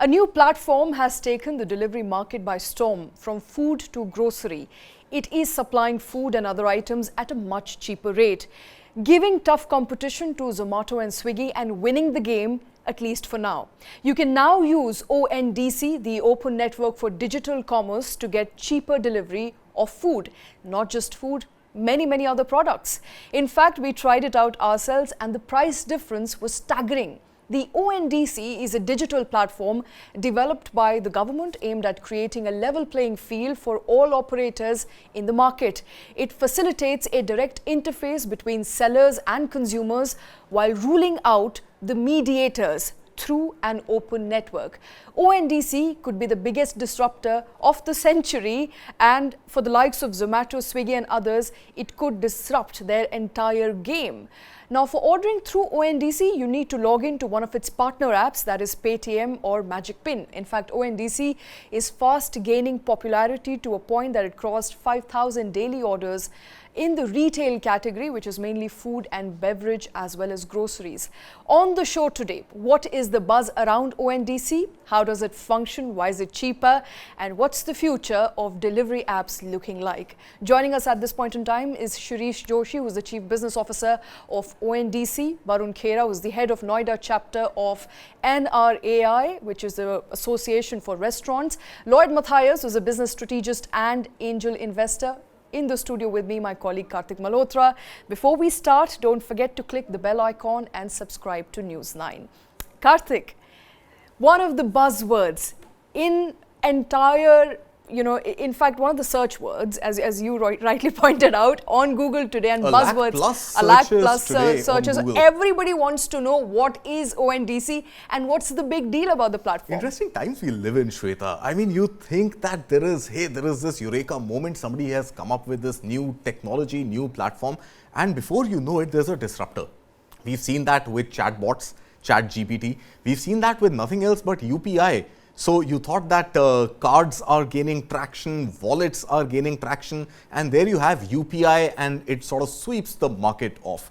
A new platform has taken the delivery market by storm, from food to grocery. It is supplying food and other items at a much cheaper rate, giving tough competition to Zomato and Swiggy and winning the game, at least for now. You can now use ONDC, the Open Network for Digital Commerce, to get cheaper delivery of food. Not just food, many other products. In fact, we tried it out ourselves and the price difference was staggering. The ONDC is a digital platform developed by the government aimed at creating a level playing field for all operators in the market. It facilitates a direct interface between sellers and consumers while ruling out the mediators through an open network. ONDC could be the biggest disruptor of the century, and for the likes of Zomato, Swiggy and others, it could disrupt their entire game. Now, for ordering through ONDC, you need to log in to one of its partner apps, that is Paytm or Magic Pin. In fact, ONDC is fast gaining popularity to a point that it crossed 5,000 daily orders in the retail category, which is mainly food and beverage as well as groceries. On the show today, what is the buzz around ONDC? How does it function? Why is it cheaper? And what's the future of delivery apps looking like? Joining us at this point in time is Shireesh Joshi, who is the Chief Business Officer of ONDC, Varun Khera, who is the head of Noida chapter of NRAI, which is the Association for Restaurants, Lloyd Mathias, who is a business strategist and angel investor. In the studio with me, my colleague Kartik Malhotra. Before we start, don't forget to click the bell icon and subscribe to News9. Kartik, one of the buzzwords in entire, in fact, one of the search words, as you rightly pointed out, on Google today, and buzzwords, a lakh plus searches. Everybody wants to know what is ONDC and what's the big deal about the platform. Interesting times we live in, Shweta. I mean, you think that there is this eureka moment, somebody has come up with this new technology, new platform, and before you know it, there's a disruptor. We've seen that with chatbots, ChatGPT. We've seen that with nothing else but UPI. So you thought that cards are gaining traction, wallets are gaining traction, and there you have UPI, and it sort of sweeps the market off.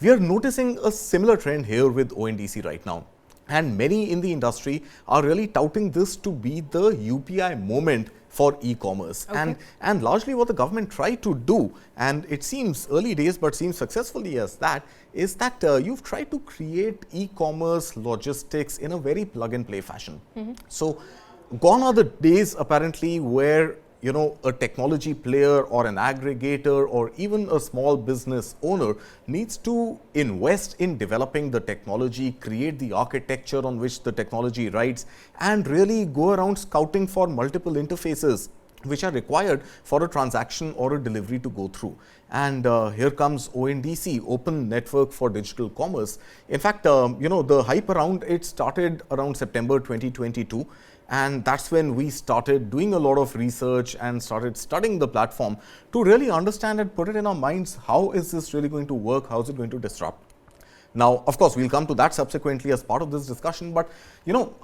We are noticing a similar trend here with ONDC right now. And many in the industry are really touting this to be the UPI moment for e-commerce. Okay. And largely what the government tried to do, and it seems early days but seems successfully as that, is that you've tried to create e-commerce logistics in a very plug-and-play fashion. So gone are the days apparently where a technology player or an aggregator or even a small business owner needs to invest in developing the technology, create the architecture on which the technology rides, and really go around scouting for multiple interfaces which are required for a transaction or a delivery to go through. And here comes ONDC, Open Network for Digital Commerce. In fact, the hype around it started around September 2022. And that's when we started doing a lot of research and started studying the platform to really understand and put it in our minds, how is this really going to work? How is it going to disrupt? Now, of course, we'll come to that subsequently as part of this discussion, but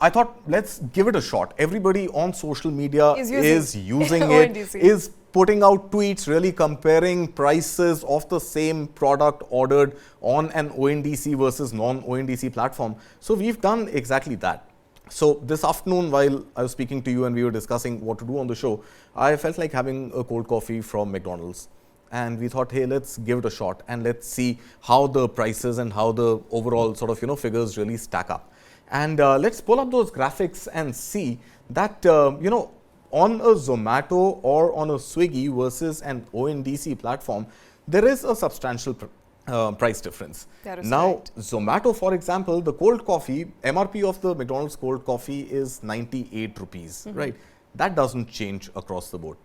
I thought let's give it a shot. Everybody on social media is using it, is putting out tweets, really comparing prices of the same product ordered on an ONDC versus non-ONDC platform. So we've done exactly that. So this afternoon, while I was speaking to you and we were discussing what to do on the show, I felt like having a cold coffee from McDonald's. And we thought, hey, let's give it a shot and let's see how the prices and how the overall sort of, figures really stack up. And let's pull up those graphics and see that, on a Zomato or on a Swiggy versus an ONDC platform, there is a substantial price difference. Now, right. Zomato, for example, the cold coffee, MRP of the McDonald's cold coffee is 98 rupees, right? That doesn't change across the board.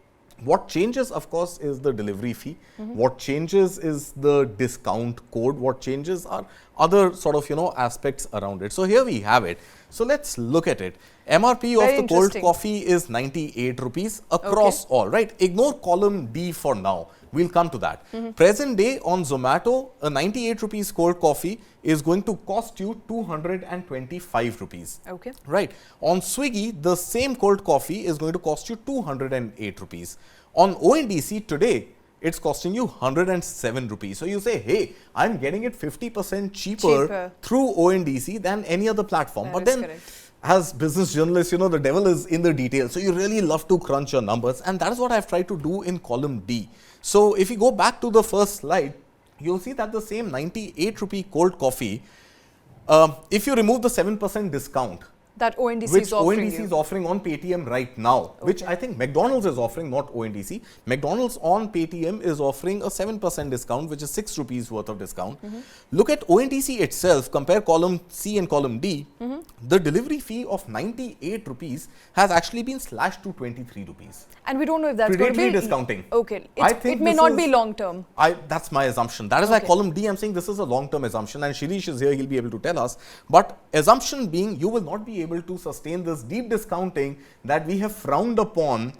What changes, of course, is the delivery fee. What changes is the discount code. What changes are other sort of, aspects around it. So here we have it. So let's look at it. MRP of the cold coffee is 98 rupees across all, right? Ignore column D for now. We'll come to that. Present day on Zomato, a 98 rupees cold coffee is going to cost you 225 rupees. Okay. Right. On Swiggy, the same cold coffee is going to cost you 208 rupees. On ONDC today, it's costing you 107 rupees. So you say, hey, I'm getting it 50% cheaper through ONDC than any other platform. That but then correct. as business journalists, the devil is in the details. So you really love to crunch your numbers, and that is what I've tried to do in column D. So if you go back to the first slide, you'll see that the same 98 rupee cold coffee, if you remove the 7% discount, that ONDC which is offering ONDC is offering on Paytm right now, which I think McDonald's is offering, not ONDC. McDonald's on Paytm is offering a 7% discount, which is 6 rupees worth of discount. Look at ONDC itself, compare column C and column D. The delivery fee of 98 rupees has actually been slashed to 23 rupees. And we don't know if that's going to be discounting. Okay, I think it may not be long term. That's my assumption. That is why column D, I'm saying this is a long term assumption, and Shireesh is here, he'll be able to tell us. But assumption being, you will not be able to sustain this deep discounting that we have frowned upon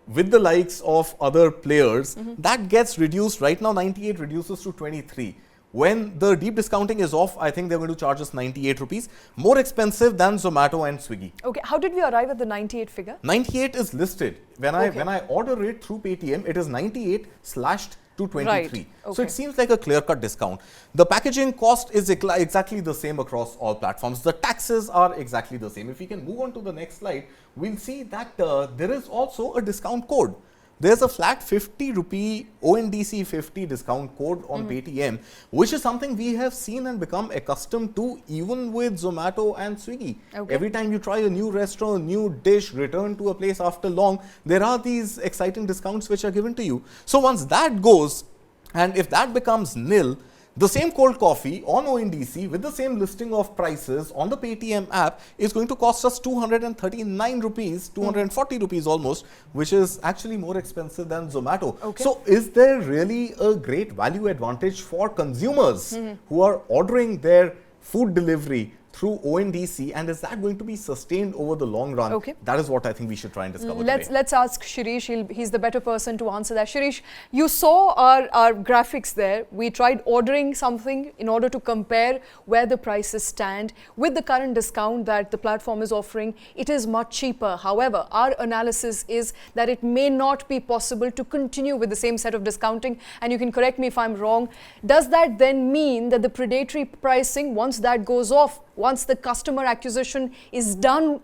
with the likes of other players. That gets reduced. Right now 98 reduces to 23. When the deep discounting is off, I think they're going to charge us 98 rupees, more expensive than Zomato and Swiggy. Okay, how did we arrive at the 98 figure? 98 is listed. When I order it through Paytm, it is 98 slashed to 23. Right. So it seems like a clear-cut discount. The packaging cost is exactly the same across all platforms. The taxes are exactly the same. If we can move on to the next slide, we'll see that there is also a discount code. There's a flat 50 rupee ONDC 50 discount code on Paytm, which is something we have seen and become accustomed to even with Zomato and Swiggy. Every time you try a new restaurant, a new dish, return to a place after long, there are these exciting discounts which are given to you. So once that goes, and if that becomes nil, the same cold coffee on ONDC with the same listing of prices on the Paytm app is going to cost us 239 rupees, 240 rupees almost, which is actually more expensive than Zomato. So is there really a great value advantage for consumers who are ordering their food delivery through ONDC, and is that going to be sustained over the long run? That is what I think we should try and discover today. Let's ask Shireesh. He's the better person to answer that. Shireesh, you saw our graphics there. We tried ordering something in order to compare where the prices stand. With the current discount that the platform is offering, it is much cheaper. However, our analysis is that it may not be possible to continue with the same set of discounting, and you can correct me if I'm wrong. Does that then mean that the predatory pricing, once that goes off, once the customer acquisition is done,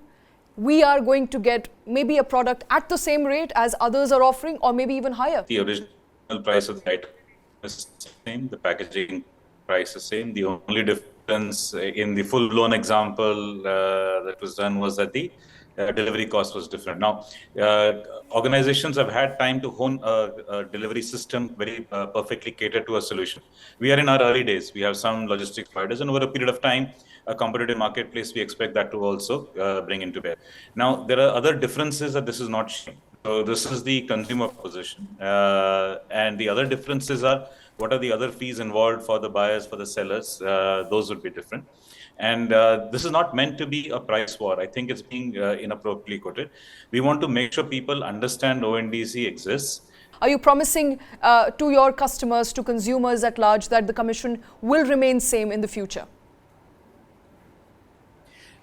we are going to get maybe a product at the same rate as others are offering, or maybe even higher? The original price of the item is the same, the packaging price is same. The only difference in the full-blown example that was done was that the delivery cost was different. Now, organizations have had time to hone a delivery system very perfectly catered to a solution. We are in our early days. We have some logistics providers, and over a period of time, a competitive marketplace, we expect that to also bring into bear. Now, there are other differences that this is not showing. So this is the consumer position. And the other differences are, what are the other fees involved for the buyers, for the sellers? Those would be different. And this is not meant to be a price war. I think it's being inappropriately quoted. We want to make sure people understand ONDC exists. Are you promising to your customers, to consumers at large, that the commission will remain same in the future?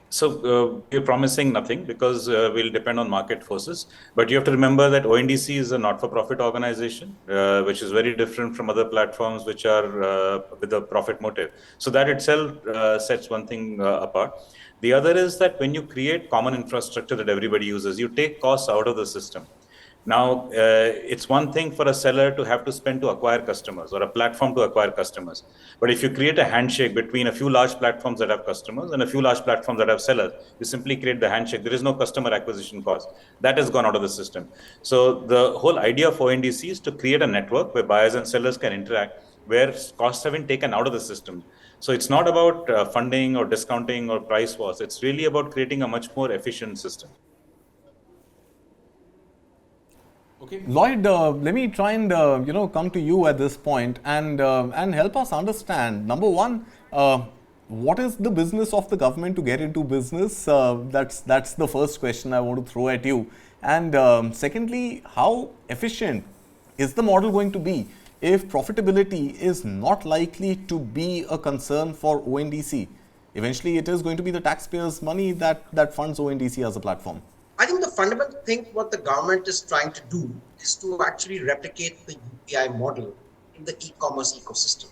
So we're promising nothing because we'll depend on market forces. But you have to remember that ONDC is a not-for-profit organization, which is very different from other platforms which are with a profit motive. So that itself sets one thing apart. The other is that when you create common infrastructure that everybody uses, you take costs out of the system. Now, it's one thing for a seller to have to spend to acquire customers, or a platform to acquire customers. But if you create a handshake between a few large platforms that have customers and a few large platforms that have sellers, you simply create the handshake. There is no customer acquisition cost. That has gone out of the system. So the whole idea of ONDC is to create a network where buyers and sellers can interact, where costs have been taken out of the system. So it's not about funding or discounting or price wars. It's really about creating a much more efficient system. Okay, Lloyd, let me try and come to you at this point and help us understand. Number one, what is the business of the government to get into business? That's the first question I want to throw at you. And secondly, how efficient is the model going to be if profitability is not likely to be a concern for ONDC? Eventually, it is going to be the taxpayers' money that funds ONDC as a platform. I think the fundamental thing what the government is trying to do is to actually replicate the UPI model in the e-commerce ecosystem,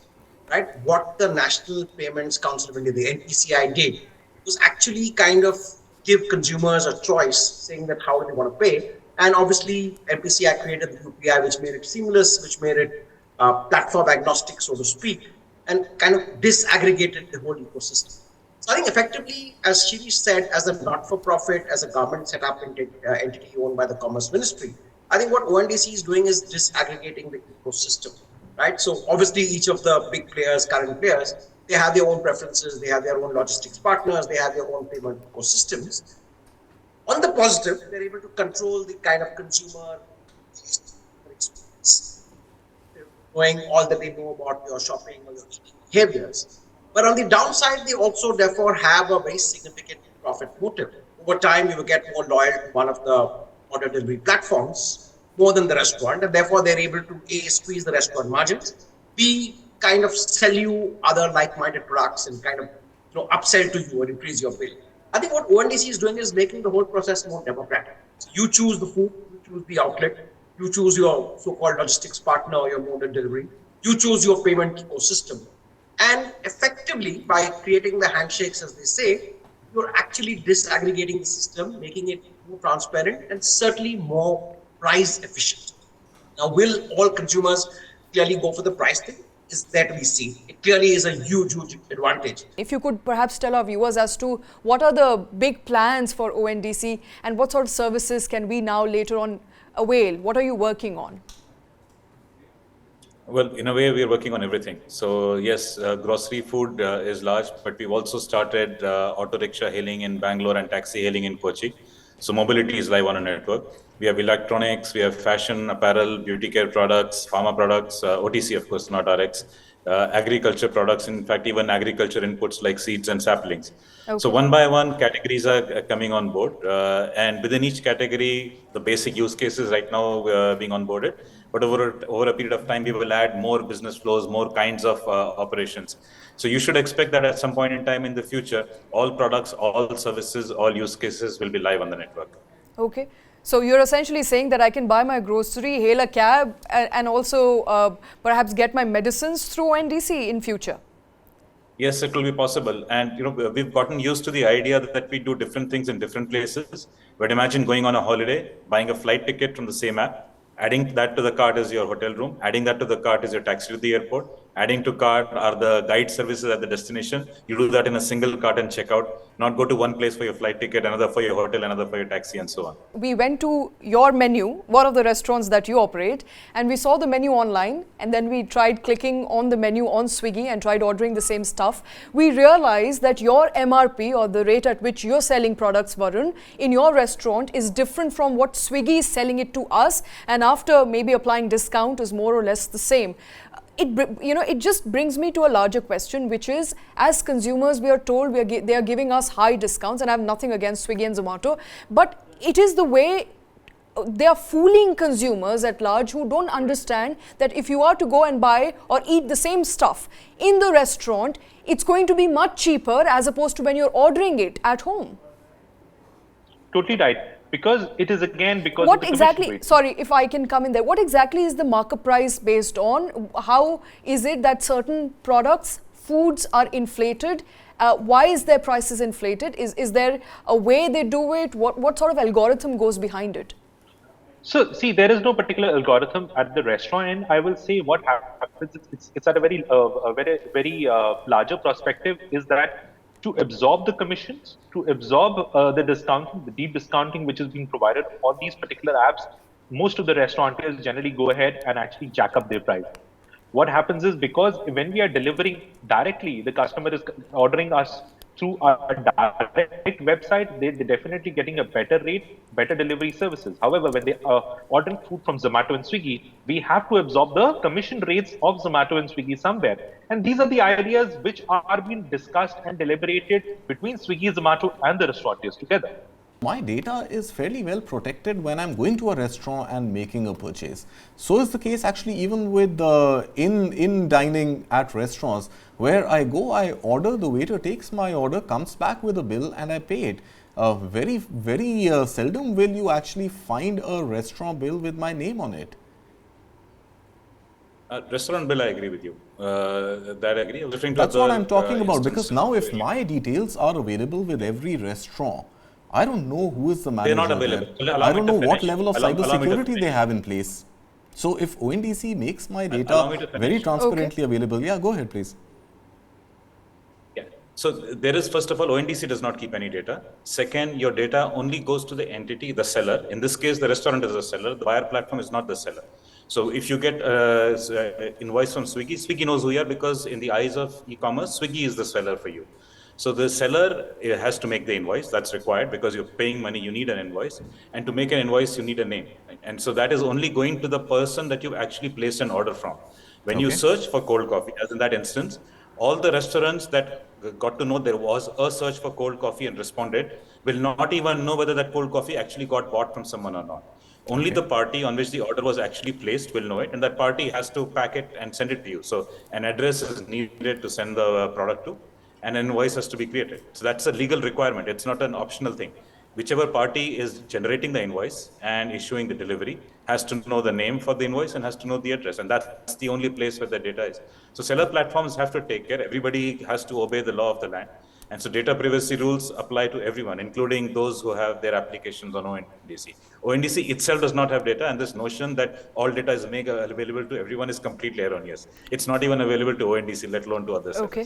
right? What the National Payments Council of India, the NPCI, did was actually kind of give consumers a choice, saying that how do they want to pay. And obviously, NPCI created the UPI, which made it seamless, which made it platform agnostic, so to speak, and kind of disaggregated the whole ecosystem. So I think effectively, as Shireesh said, as a not-for-profit, as a government set up entity owned by the Commerce Ministry, I think what ONDC is doing is disaggregating the ecosystem, right? So obviously, each of the big players, current players, they have their own preferences, they have their own logistics partners, they have their own payment ecosystems. On the positive, they're able to control the kind of consumer experience, knowing all that they know about your shopping or your eating behaviors. But on the downside, they also therefore have a very significant profit motive. Over time, you will get more loyal to one of the order delivery platforms more than the restaurant, and therefore they're able to A, squeeze the restaurant margins, B, kind of sell you other like-minded products and kind of upsell to you and increase your bill. I think what ONDC is doing is making the whole process more democratic. So you choose the food, you choose the outlet, you choose your so-called logistics partner or your mode of delivery, you choose your payment ecosystem. And effectively, by creating the handshakes, as they say, you're actually disaggregating the system, making it more transparent and certainly more price efficient. Now, will all consumers clearly go for the price thing? Is there to be seen. It clearly is a huge, huge advantage. If you could perhaps tell our viewers as to what are the big plans for ONDC and what sort of services can we now later on avail? What are you working on? Well, in a way, we are working on everything. So yes, grocery food is large, but we've also started auto rickshaw hailing in Bangalore and taxi hailing in Kochi. So mobility is live on a network. We have electronics, we have fashion, apparel, beauty care products, pharma products, OTC, of course, not RX, agriculture products, in fact, even agriculture inputs like seeds and saplings. Okay. So one by one, categories are coming on board. And within each category, the basic use cases right now being onboarded. But over a period of time, we will add more business flows, more kinds of operations. So you should expect that at some point in time in the future, all products, all services, all use cases will be live on the network. Okay. So you're essentially saying that I can buy my grocery, hail a cab, and also perhaps get my medicines through ONDC in future? Yes, it will be possible. And we've gotten used to the idea that we do different things in different places. But imagine going on a holiday, buying a flight ticket from the same app, adding that to the cart is your hotel room, adding that to the cart is your taxi to the airport, adding to cart are the guide services at the destination. You do that in a single cart and check out, not go to one place for your flight ticket, another for your hotel, another for your taxi, and so on. We went to your menu, one of the restaurants that you operate, and we saw the menu online, and then we tried clicking on the menu on Swiggy and tried ordering the same stuff. We realized that your MRP, or the rate at which you're selling products, Varun, in your restaurant is different from what Swiggy is selling it to us, and after maybe applying discount is more or less the same. It just brings me to a larger question, which is, as consumers, we are told they are giving us high discounts, and I have nothing against Swiggy and Zomato, but it is the way they are fooling consumers at large who don't understand that if you are to go and buy or eat the same stuff in the restaurant, it's going to be much cheaper as opposed to when you're ordering it at home. Totally right. Because it is again because what exactly, sorry if I can come in there, what exactly is the markup price based on? How is it that certain products, foods are inflated? Why is their prices inflated? Is there a way they do it? What sort of algorithm goes behind it? So see, there is no particular algorithm at the restaurant, and I will say what happens. It's at a very larger perspective. Is that to absorb the commissions, to absorb the discounting, the deep discounting which is being provided on these particular apps, most of the restaurateurs generally go ahead and actually jack up their price. What happens is, because when we are delivering directly, the customer is ordering us through our direct website, they're definitely getting a better rate, better delivery services. However, when they are ordering food from Zomato and Swiggy, we have to absorb the commission rates of Zomato and Swiggy somewhere. And these are the ideas which are being discussed and deliberated between Swiggy, Zomato and the restaurateurs together. My data is fairly well protected when I'm going to a restaurant and making a purchase. So is the case actually even with in dining at restaurants, where I go, I order, the waiter takes my order, comes back with a bill, and I pay it. Very seldom will you actually find a restaurant bill with my name on it. Restaurant bill, I agree with you. That I agree. That's what I'm talking about, because now if my details are available with every restaurant, I don't know who is the manager. They're not available. there. Allow I me don't to know what finish. level of Allow me to cybersecurity they finish. have in place. So if ONDC makes my Allow me data to very finish. transparently available, yeah, go ahead, please. Yeah. So there is, first of all, ONDC does not keep any data. Second, your data only goes to the entity, the seller. In this case, the restaurant is the seller. The buyer platform is not the seller. So if you get invoice from Swiggy, Swiggy knows who you are because in the eyes of e-commerce, Swiggy is the seller for you. So the seller has to make the invoice. That's required because you're paying money. You need an invoice, and to make an invoice, you need a name. And so that is only going to the person that you've actually placed an order from. When you Okay. search for cold coffee, as in that instance, all the restaurants that got to know there was a search for cold coffee and responded will not even know whether that cold coffee actually got bought from someone or not. Only Okay. the party on which the order was actually placed will know it, and that party has to pack it and send it to you. So an address is needed to send the product to, and an invoice has to be created. So that's a legal requirement. It's not an optional thing. Whichever party is generating the invoice and issuing the delivery has to know the name for the invoice and has to know the address. And that's the only place where the data is. So seller platforms have to take care. Everybody has to obey the law of the land. And so data privacy rules apply to everyone, including those who have their applications on ONDC. ONDC itself does not have data, and this notion that all data is made available to everyone is completely erroneous. It's not even available to ONDC, let alone to other sellers. Okay.